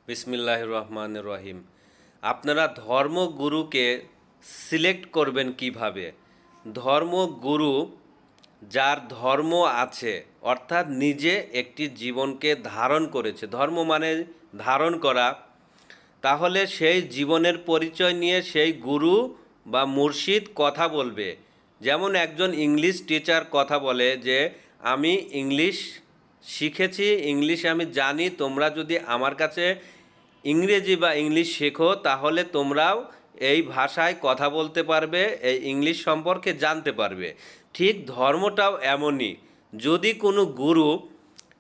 বিসমিল্লাহির রহমানির রহিম। আপনারা ধর্মগুরুকে সিলেক্ট করবেন কিভাবে? ধর্মগুরু যার ধর্ম আছে, অর্থাৎ নিজে একটি জীবনকে ধারণ করেছে, ধর্ম মানে ধারণ করা, তাহলে সেই জীবনের পরিচয় নিয়ে সেই গুরু বা মুর্শিদ কথা বলবে। যেমন একজন ইংলিশ টিচার কথা বলে যে আমি ইংলিশ শিখেছি, ইংলিশ আমি জানি, তোমরা যদি আমার কাছে ইংরেজি বা ইংলিশ শেখো তাহলে তোমরাও এই ভাষায় কথা বলতে পারবে, এই ইংলিশ সম্পর্কে জানতে পারবে। ঠিক ধর্মটাও এমনই। যদি কোনো গুরু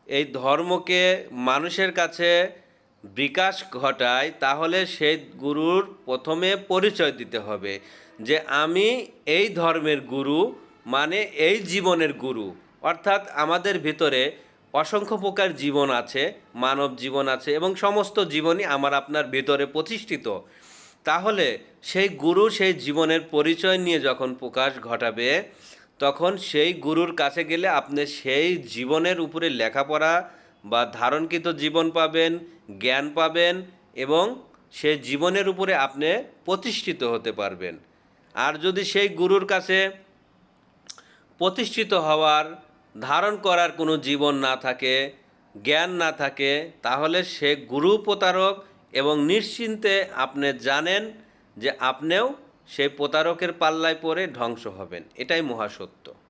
এই ধর্মকে মানুষের কাছে বিকাশ ঘটায় তাহলে সেই গুরুর প্রথমে পরিচয় দিতে হবে যে আমি এই ধর্মের গুরু, মানে এই জীবনের গুরু। অর্থাৎ আমাদের ভিতরে অসংখ্য প্রকার জীবন আছে, মানব জীবন আছে এবং সমস্ত জীবনই আমার আপনার ভিতরে প্রতিষ্ঠিত। তাহলে সেই গুরু সেই জীবনের পরিচয় নিয়ে যখন প্রকাশ ঘটাবে তখন সেই গুরুর কাছে গেলে আপনি সেই জীবনের উপরে লেখাপড়া বা ধারণকৃত জীবন পাবেন, জ্ঞান পাবেন এবং সেই জীবনের উপরে আপনি প্রতিষ্ঠিত হতে পারবেন। আর যদি সেই গুরুর কাছে প্রতিষ্ঠিত হওয়ার, ধারণ করার কোনো জীবন না থাকে, জ্ঞান না থাকে, তাহলে সে গুরু প্রতারক এবং নিশ্চিন্তে আপনি জানেন যে আপনিও সেই প্রতারকের পাল্লায় পড়ে ধ্বংস হবেন। এটাই মহাসত্য।